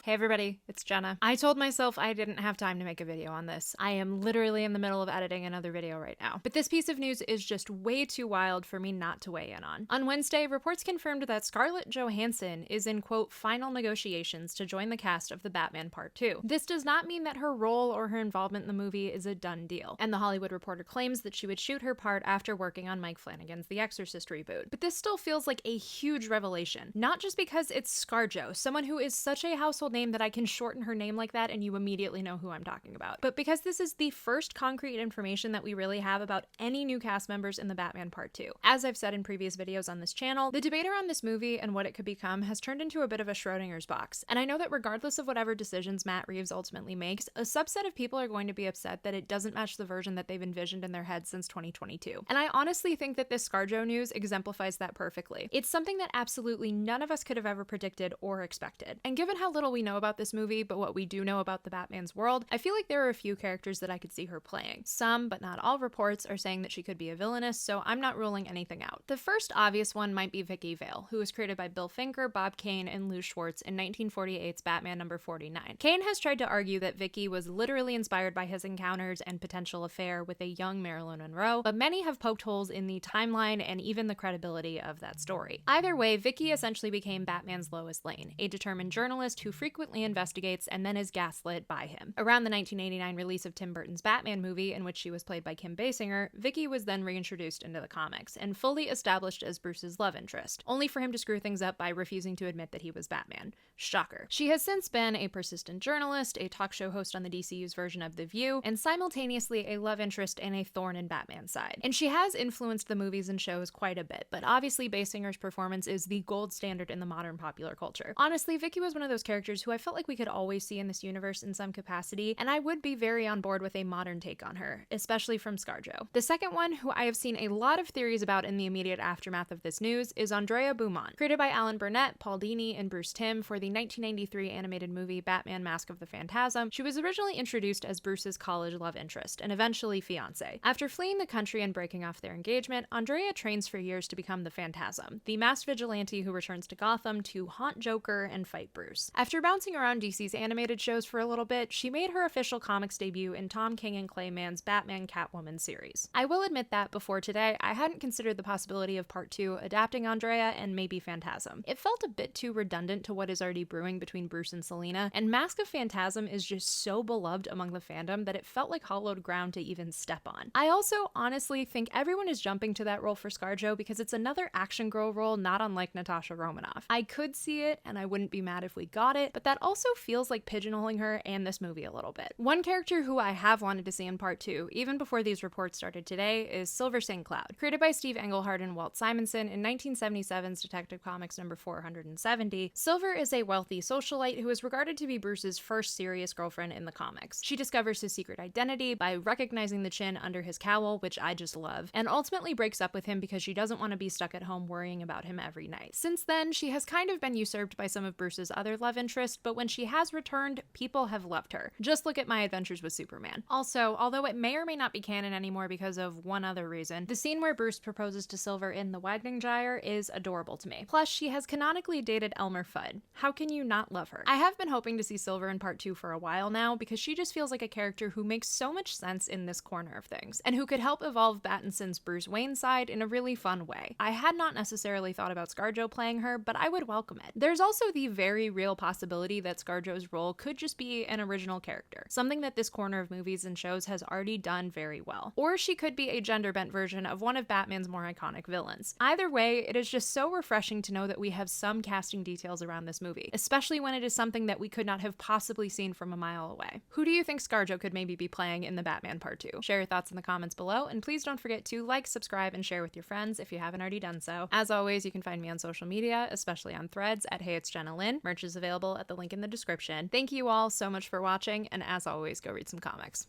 Hey everybody, it's Jenna. I told myself I didn't have time to make a video on this. I am literally in the middle of editing another video right now. But this piece of news is just way too wild for me not to weigh in on. On Wednesday, reports confirmed that Scarlett Johansson is in, quote, final negotiations to join the cast of The Batman Part 2. This does not mean that her role or her involvement in the movie is a done deal. And The Hollywood Reporter claims that she would shoot her part after working on Mike Flanagan's The Exorcist reboot. But this still feels like a huge revelation. Not just because it's ScarJo, someone who is such a household name that I can shorten her name like that and you immediately know who I'm talking about. But because this is the first concrete information that we really have about any new cast members in The Batman Part 2. As I've said in previous videos on this channel, the debate around this movie and what it could become has turned into a bit of a Schrodinger's box. And I know that regardless of whatever decisions Matt Reeves ultimately makes, a subset of people are going to be upset that it doesn't match the version that they've envisioned in their head since 2022. And I honestly think that this ScarJo news exemplifies that perfectly. It's something that absolutely none of us could have ever predicted or expected. And given how little we know about this movie, but what we do know about the Batman's world, I feel like there are a few characters that I could see her playing. Some, but not all reports, are saying that she could be a villainess, so I'm not ruling anything out. The first obvious one might be Vicky Vale, who was created by Bill Finger, Bob Kane, and Lou Schwartz in 1948's Batman number 49. Kane has tried to argue that Vicky was literally inspired by his encounters and potential affair with a young Marilyn Monroe, but many have poked holes in the timeline and even the credibility of that story. Either way, Vicky essentially became Batman's Lois Lane, a determined journalist who frequently investigates and then is gaslit by him. Around the 1989 release of Tim Burton's Batman movie, in which she was played by Kim Basinger, Vicky was then reintroduced into the comics and fully established as Bruce's love interest, only for him to screw things up by refusing to admit that he was Batman. Shocker. She has since been a persistent journalist, a talk show host on the DCU's version of The View, and simultaneously a love interest and a thorn in Batman's side. And she has influenced the movies and shows quite a bit, but obviously Basinger's performance is the gold standard in the modern popular culture. Honestly, Vicky was one of those characters who I felt like we could always see in this universe in some capacity, and I would be very on board with a modern take on her, especially from ScarJo. The second one, who I have seen a lot of theories about in the immediate aftermath of this news, is Andrea Beaumont. Created by Alan Burnett, Paul Dini, and Bruce Timm for the 1993 animated movie Batman Mask of the Phantasm, she was originally introduced as Bruce's college love interest, and eventually fiancé. After fleeing the country and breaking off their engagement, Andrea trains for years to become the Phantasm, the masked vigilante who returns to Gotham to haunt Joker and fight Bruce. After bouncing around DC's animated shows for a little bit, she made her official comics debut in Tom King and Clay Mann's Batman Catwoman series. I will admit that before today, I hadn't considered the possibility of Part 2 adapting Andrea and maybe Phantasm. It felt a bit too redundant to what is already brewing between Bruce and Selina, and Mask of Phantasm is just so beloved among the fandom that it felt like hollowed ground to even step on. I also honestly think everyone is jumping to that role for ScarJo because it's another action girl role not unlike Natasha Romanoff. I could see it, and I wouldn't be mad if we got it, but that also feels like pigeonholing her and this movie a little bit. One character who I have wanted to see in Part 2, even before these reports started today, is Silver St. Cloud. Created by Steve Englehart and Walt Simonson in 1977's Detective Comics number 470, Silver is a wealthy socialite who is regarded to be Bruce's first serious girlfriend in the comics. She discovers his secret identity by recognizing the chin under his cowl, which I just love, and ultimately breaks up with him because she doesn't want to be stuck at home worrying about him every night. Since then, she has kind of been usurped by some of Bruce's other love interests, but when she has returned, people have loved her. Just look at My Adventures with Superman. Also, although it may or may not be canon anymore because of one other reason, the scene where Bruce proposes to Silver in the Wagging Gyre is adorable to me. Plus, she has canonically dated Elmer Fudd. How can you not love her? I have been hoping to see Silver in Part 2 for a while now because she just feels like a character who makes so much sense in this corner of things, and who could help evolve Pattinson's Bruce Wayne side in a really fun way. I had not necessarily thought about ScarJo playing her, but I would welcome it. There's also the very real possibility that ScarJo's role could just be an original character, something that this corner of movies and shows has already done very well. Or she could be a gender-bent version of one of Batman's more iconic villains. Either way, it is just so refreshing to know that we have some casting details around this movie, especially when it is something that we could not have possibly seen from a mile away. Who do you think ScarJo could maybe be playing in The Batman Part 2? Share your thoughts in the comments below, and please don't forget to like, subscribe, and share with your friends if you haven't already done so. As always, you can find me on social media, especially on Threads at Hey It's Jenna Lynn. Merch is available at the link in the description. Thank you all so much for watching, and as always, go read some comics.